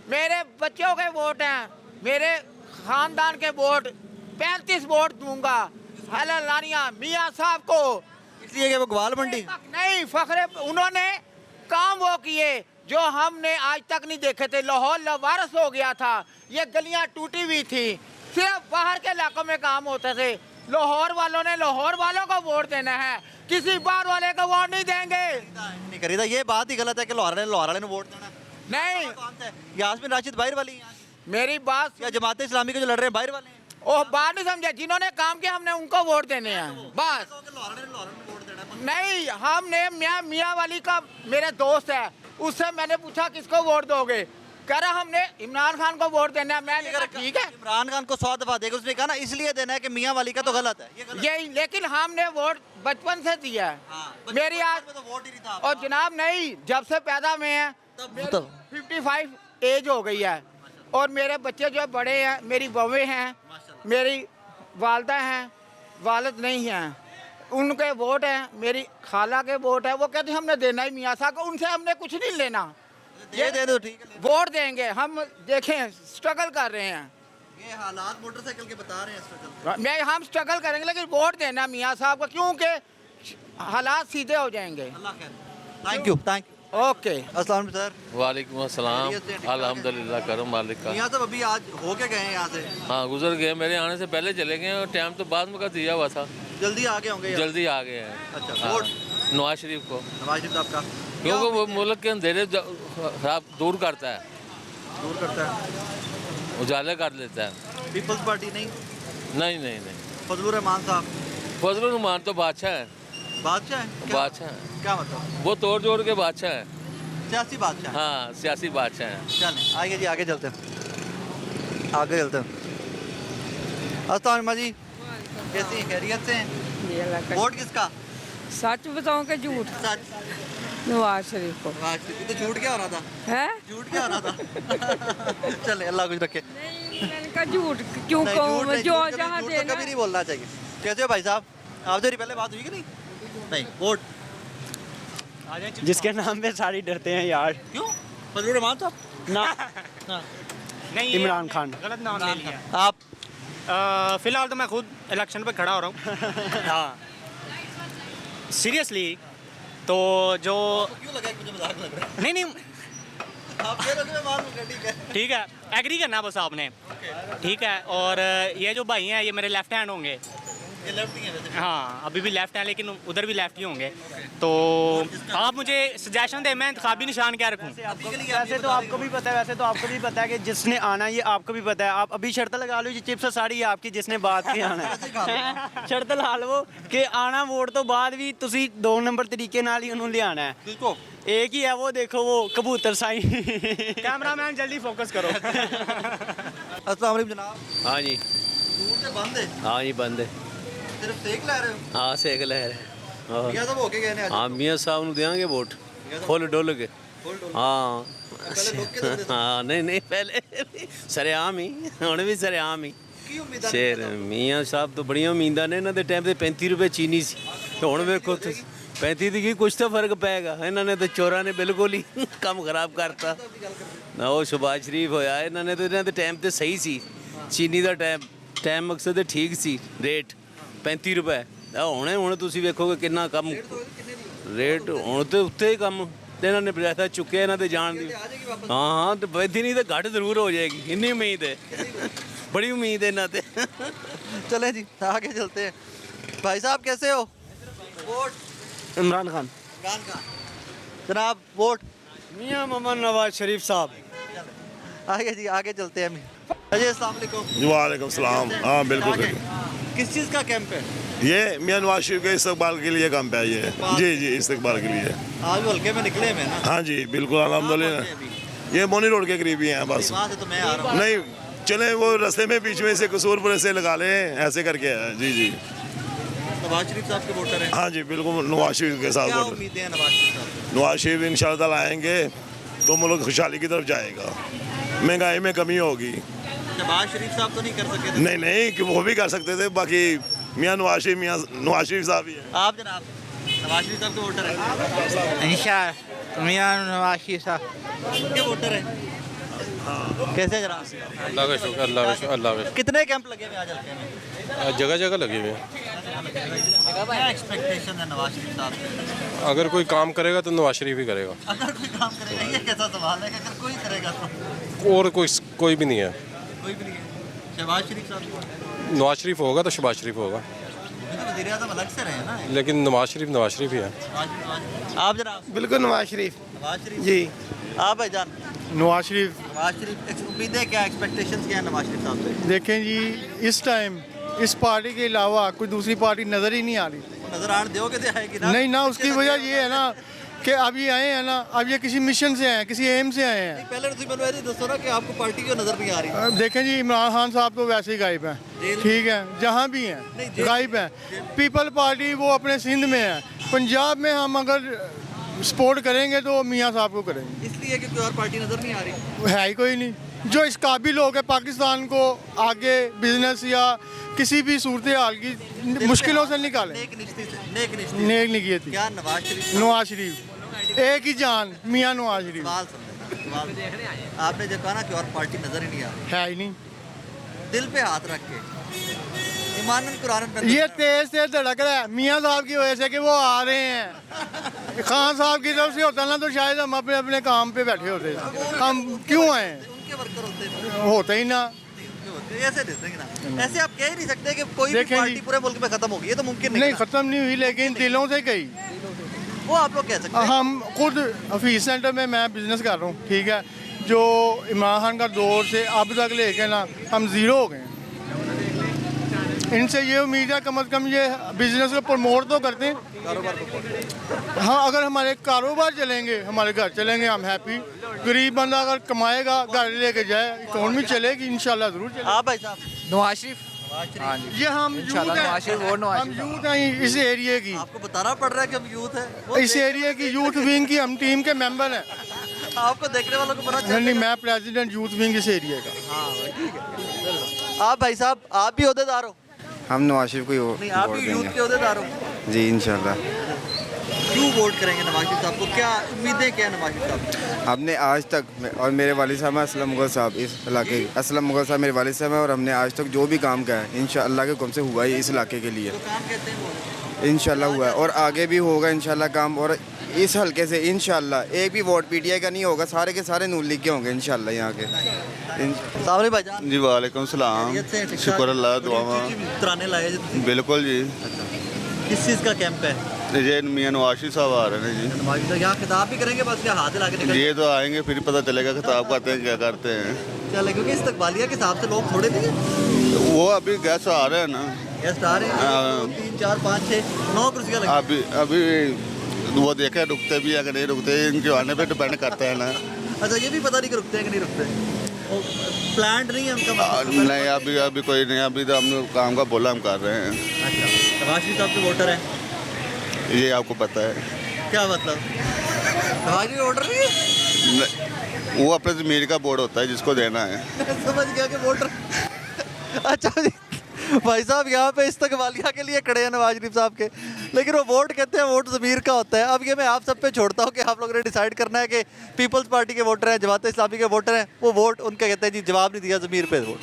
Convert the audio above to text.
मेरे बच्चों के वोट हैं, मेरे खानदान के वोट 35 वोट दूंगा हलालानिया मियाँ साहब को। इसलिए कि वो ग्वाल मंडी नहीं फखरे, उन्होंने काम वो किए जो हमने आज तक नहीं देखे थे। लाहौर लवारस हो गया था, ये गलियां टूटी हुई थी, सिर्फ बाहर के इलाकों में काम होते थे। लाहौर वालों ने लाहौर वालों को वोट देना है, किसी बाहर वाले को वोट नहीं देंगे। नहीं करी था, ये बात ही गलत है कि लाहौर वाले ने वोट देना। नहीं यास्मीन राशिद बाहर वाली हैं मेरी बात या जमात इस्लामी के जो लड़ रहे हैं बाहर वाले हैं? ओह बात नहीं समझे, जिन्होंने काम किया हमने उनको वोट देने हैं बस। नहीं हमने मियाँ वाली का मेरे दोस्त है, उससे मैंने पूछा किसको वोट दोगे, कह रहा हमने इमरान खान को वोट देना है। मैंने कहा ठीक है, इमरान खान को 100 दफा देगा, उसने कहा ना इसलिए देना है कि मियाँ वाली का तो गलत है, यही, लेकिन हमने वोट बचपन से दिया है। मेरी आज तो वोट ही नहीं था। और जनाब नहीं, जब से पैदा में है तो 55 एज हो गई है, और मेरे बच्चे जो बड़े हैं, मेरी बहुएं हैं, मेरी वालदा हैं, वालिद नहीं हैं, उनके वोट हैं, मेरी खाला के वोट है। वो कहते हैं हमने देना ही मियाँ साहब को, उनसे हमने कुछ नहीं लेना, दे दो ठीक है। वोट देंगे हम। देखें स्ट्रगल कर रहे हैं, ये हालात मोटरसाइकिल के बता रहे हैं स्ट्रगल। मैं हम स्ट्रगल करेंगे, लेकिन वोट देना मियाँ साहब को, क्योंकि हालात सीधे हो जाएंगे। अल्लाह खैर। Thank you okay. अस्सलाम वालेकुम सर। वालेकुम अस्सलाम। अल्हम्दुलिल्लाह करम मालिक का। मियाँ साहब अभी आज हो के गए हैं यहाँ से? हाँ गुजर गए, मेरे आने से पहले चले गए, और टाइम तो बाद में का दिया हुआ था, जल्दी आ गए होंगे? जल्दी आ गए हैं। अच्छा, वोट नवाज शरीफ को, नवाज शरीफ साहब का क्योंकि वो मुल्क के अंधेरे खराब दूर करता है, दूर करता है, उजाले कर लेता है। पीपल्स पार्टी नहीं? नहीं नहीं नहीं, फजलुर रहमान साहब फजलुर रहमान तो बादशाह है, बादशाह है? बादशाह है, क्या मतलब? वो तोड़ जोड़ के बादशाह है। सियासी बादशाह? हाँ सियासी बादशाह है। चलें आइए जी, आगे चलते हैं, आगे चलते हैं। अस्सलाम जी, कैसी हैं? खैरियत से हैं? वोट किसका? सच बताऊं कि झूठ? सच। नवाज शरीफ को। नवाज शरीफ। तो झूठ क्या हो रहा था? है झूठ क्या हो रहा था? चले अल्लाह कुछ रखे। नहीं, मैंने कहा झूठ क्यों नहीं, कहूँ झूठ मैं, नहीं, जो झूठ जहाँ कभी- झूठ तो देना। कभी नहीं बोलना चाहिए। कैसे हो भाई साहब? आपसे पहले बात हुई कि नहीं? नहीं, वोट जिसके नाम पे सारी डरते हैं यार। क्यों? फजलुर रहमान साहब ना नहीं, इमरान खान। गलत नाम ले लिया। आप? फिलहाल तो मैं खुद इलेक्शन पे खड़ा हो रहा हूँ। हाँ सीरियसली, तो जो क्यों लगा कि मुझे मजाक लग रहा है? नहीं आप कह रहे हो कि मैं मारूंगा, ठीक है। ठीक है, एग्री करना बस आपने, ठीक है। और ये जो भाई हैं ये मेरे लेफ्ट हैंड होंगे। ये लेफ्ट ही है वैसे। हाँ अभी भी लेफ्ट हैं, लेकिन उधर भी लेफ्ट ही होंगे। तो आप मुझे सजेशन दें, मैं इंतखाबी निशान क्या रखूँ? वैसे तो आपको भी पता है, वैसे तो आपको भी पता है कि जिसने आना है, ये आपको भी पता है। आप अभी शर्त लगा लो, ये चिप्स साड़ी आपकी, जिसने बात की आना है। शर्त ला लो कि आना वोट तो बाद भी तुसी 2 नंबर तरीके नाल ही उन्होंने लियाना है। किसको? एक ही है वो, देखो वो कबूतर साई। कैमरामैन जल्दी फोकस करो। अस्सलाम वालेकुम जनाब। हाँ जी, दूर से बंद है, हाँ जी बंद है। सिर्फ सेक ले रहे हो? हाँ सेक ले रहे हैं। मियाँ साहब होके गए ने आज? हाँ मियाँ साहब ਨੂੰ देंगे वोट फुल डुल के। हाँ पहले लोग के दंदे हाँ नहीं नहीं, पहले सरेआम ही, ਹੁਣ ਵੀ सरेआम ही। की उम्मीद ਸ਼ੇਰ ਮੀਆਂ ਸਾਹਿਬ ਤੋਂ ਬੜੀਆਂ ਉਮੀਦਾਂ ਨੇ, ਇਹਨਾਂ ਦੇ ਟਾਈਮ ਤੇ 35 ਰੁਪਏ ਚੀਨੀ ਸੀ, ਤੇ ਹੁਣ ਵੇਖੋ ਤੁਸੀਂ 35 ਦੀ ਕੀ ਕੁਛ ਤਾਂ ਫਰਕ ਪਏਗਾ। ਇਹਨਾਂ ਨੇ ਤੇ ਚੋਰਾਂ ਨੇ ਬਿਲਕੁਲ ਹੀ ਕੰਮ ਖਰਾਬ ਕਰਤਾ ਨਾ। ਉਹ ਸ਼ਬਾਜ਼ ਸ਼ਰੀਫ ਹੋਇਆ, ਇਹਨਾਂ ਨੇ ਤੇ ਇਹਨਾਂ ਦੇ ਟਾਈਮ ਤੇ ਸਹੀ ਸੀ, ਚੀਨੀ ਦਾ ਟਾਈਮ ਮਕਸਦ ਤੇ ਠੀਕ ਸੀ, ਰੇਟ 35 ਰੁਪਏ। ਹੁਣ ਤੁਸੀਂ ਵੇਖੋਗੇ ਕਿੰਨਾ ਕੰਮ ਰੇਟ, ਹੁਣ ਤੇ ਉੱਤੇ ਹੀ ਕੰਮ ਤੇ ਇਹਨਾਂ ਨੇ ਪੈਸਾ ਚੁੱਕਿਆ ਇਹਨਾਂ ਦੇ ਜਾਣ ਦੀ। ਹਾਂ ਤੇ ਵੈਦੀ ਨਹੀਂ ਤਾਂ ਘੱਟ ਜ਼ਰੂਰ ਹੋ ਜਾਏਗੀ, ਇੰਨੀ ਉਮੀਦ ਹੈ, बड़ी उम्मीद है ना ते। चलें जी आगे चलते हैं। भाई साहब कैसे हो? वोट इमरान खान। इमरान खान जनाब, वोट मियाँ मोहम्मद नवाज शरीफ साहब। आगे जी, आगे चलते हैं। अजय अस्सलाम वालेकुम। वालेकुम सलाम। हाँ बिल्कुल क्या है? किस चीज़ का कैंप है? ये मियाँ नवाज शरीफ के इस्तकबाल के लिए कैंप है ये। जी जी, इस्तकबाल के लिए। आज वो हल्के में निकले में ना? हाँ जी बिल्कुल अल्हम्दुलिल्लाह। ये मोनी रोड के करीब ही हैं बस। वहाँ से तो मैं आ रहा हूँ। नहीं चले वो रास्ते में बीच में से कसूरपुर से लगा लें, ऐसे करके है। जी जी नवाज शरीफ साहब के वोटर हैं। हाँ जी बिल्कुल, नवाज शरीफ के साथ क्या वोट। उम्मीदें हैं नवाज शरीफ साहब? नवाज शरीफ इंशाअल्लाह आएंगे तो मुल्क खुशहाली की तरफ जाएगा, महंगाई में कमी होगी। नवाज शरीफ साहब तो नहीं कर सके थे? नहीं नहीं कि वो भी कर सकते थे, बाकी मियाँ नवाज शरीफ साहब ही है। आप जनाब नवाज शरीफ साहब के वोटर हैं? इंशाअल्लाह मियाँ नवाज शरीफ साहब के वोटर हैं? कैसे हैं जनाब? अल्लाह का शुक्र, अल्लाह का शुक्र, अल्लाह का कितने कैंप लगे हुए हैं आज हल्के में? शुक्र। जगह जगह लगे हुए हैं। क्या एक्सपेक्टेशन है नवाज शरीफ साहब से? अगर कोई काम करेगा तो नवाज शरीफ ही करेगा, अगर कोई काम करेगा, ये कैसा सवाल है कि अगर कोई करेगा तो? और कोई भी नहीं है। कोई भी नहीं है। शहबाज शरीफ साहब नवाज शरीफ होगा तो शहबाज शरीफ होगा, तो वज़ीर आज़म अलग से रहे ना। लेकिन नवाज शरीफ ही है। आप जनाब? बिल्कुल नवाज शरीफ नवाज शरीफ जी। आप भाईजान? नवाज शरीफ। नवाज शरीफ, उम्मीदें क्या, एक्सपेक्टेशंस क्या है नवाज शरीफ साहब से? देखें जी, इस टाइम इस पार्टी के अलावा कोई दूसरी पार्टी नज़र ही नहीं आ रही। नजर आने दोगे तो आएगी ना? नहीं ना, उसकी वजह ये है ना कि अब ये आए हैं ना, अब ये किसी मिशन से आए हैं, किसी एम से आए हैं। पहले तो मैंने वैसे दसो ना कि आपको पार्टी क्यों नजर नहीं आ रही? देखें जी, इमरान खान साहब तो वैसे ही गायब हैं, ठीक है, जहाँ भी हैं गायब हैं। पीपल पार्टी वो अपने सिंध में है, पंजाब में हम अगर सपोर्ट करेंगे तो मियाँ साहब को करेंगे, इसलिए कि कोई और पार्टी नजर नहीं आ रही। है ही कोई नहीं जो इस काबिल हो के पाकिस्तान को आगे बिजनेस या किसी भी सूरत हाल की मुश्किलों से निकाले। नेक नेक थी क्या नवाज शरीफ? नवाज शरीफ एक ही जान, मियाँ नवाज शरीफ। सवाल समझना, आपने जो कहा ना कि और पार्टी नजर ही नहीं आ रही, है ही नहीं। दिल पे हाथ रख के ईमानन कुरान ये तेज तेज धड़क रहा है मियाँ साहब की वजह से कि वो आ रहे हैं। खान साहब की तरफ से होता ना तो शायद हम अपने अपने काम पे बैठे होते, हम क्यों आए? उनके वर्कर होते हैं, होते ही ना। ऐसे देते हैं ना, ऐसे आप कह ही नहीं सकते कि कोई भी देखें जी, पार्टी पूरे मुल्क में खत्म होगी, ये तो मुमकिन नहीं नहीं, ना। खत्म नहीं हुई लेकिन दिलों से गई। वो आप लोग कह सकते हैं। हम खुद हफीज सेंटर में मैं बिजनेस कर रहा हूँ, ठीक है, जो इमरान खान का दौर से अब तक लेके ना हम ज़ीरो हो गए हैं। इनसे ये उम्मीद है कम से कम ये बिजनेस को प्रमोट तो करते हैं। हाँ, अगर हमारे कारोबार चलेंगे, हमारे घर चलेंगे, हम हैप्पी। गरीब बंदा अगर कमाएगा, घर लेके जाए, इकोनॉमी चलेगी, इंशाल्लाह ज़रूर चलेगी। आप भाई साहब? नवाज शरीफ। हाँ ये हम यूथ हैं, हम यूथ हैं इस एरिया की, आपको बताना पड़ रहा है कि हम यूथ है, इस एरिया की यूथ विंग की हम टीम के मेंबर हैं। आपको देखने वालों को पता नहीं, मैं प्रेसिडेंट यूथ विंग इस एरिया का। हाँ ठीक है। आप भाई साहब, आप भी ओहदेदार हो? हम नवाज शरीफ को ही नहीं, आप भी यूथ के ओहदेदार हो? जी इंशाल्लाह। क्यों वोट करेंगे नवाज शरीफ साहब को? क्या उम्मीदें क्या है नवाज शरीफ साहब? हमने आज तक और मेरे वालिद साहब हैं असलम मुगल साहब, इस इलाके के असलम मुगल साहब मेरे वालिद साहब हैं, और हमने आज तक जो भी काम किया है इंशाअल्लाह के हुक्म से हुआ है इस इलाके के लिए, जो काम कहते हैं वो इंशाल्लाह हुआ है और आगे भी होगा इंशाल्लाह काम। और इस हल्के से इंशाल्लाह एक भी वोट पीटीआई का नहीं होगा, सारे के सारे नून लीग के होंगे इंशाल्लाह यहाँ के। सावरी भाईजान जी वालेकुम सलाम, शुक्र अल्लाह दुआ तराने लाए जी? बिल्कुल जी। किस चीज़ का कैंप है? ये मियाँ नवाज शरीफ साहब आ रहे हैं जी। नवाज शरीफ यहाँ खिताब भी करेंगे, बस क्या हाथ हिला के निकल? ये तो आएंगे फिर पता चलेगा खिताब करते हैं क्या करते हैं। चले, क्योंकि इस्तकबालिया के हिसाब से लोग थोड़े नहीं है। वो अभी गेस्ट आ रहे हैं ना, गेस्ट आ रहे हैं 3 4 5 6 9 कुर्सियाँ लगी। अभी वो देखे रुकते भी या कि नहीं रुकते, इनके आने पे डिपेंड करता है ना। अच्छा, ये भी पता नहीं कि रुकते हैं कि नहीं रुकते? प्लान नहीं है उनका? नहीं, अभी कोई नहीं, अभी तो हम काम का बोला हम कर रहे हैं। अच्छा, नवाज शरीफ साहब के वोटर हैं? ये आपको पता है? क्या मतलब? नवाज शरीफ वोटर नहीं है? वो अपने ज़मीर का बोर्ड होता है जिसको देना है। समझ गया कि वोटर। अच्छा जी, भाई साहब यहाँ पे इस्तकबालिया के लिए खड़े हैं नवाज शरीफ साहब के, लेकिन वो वोट कहते हैं वोट ज़मीर का होता है। अब ये मैं आप सब पे छोड़ता हूँ कि आप लोगों ने डिसाइड करना है कि पीपल्स पार्टी के वोटर हैं, जमात इस्लामी के वोटर हैं, वो वोट उनके कहते हैं जी जवाब नहीं दिया ज़मीर पे वोट।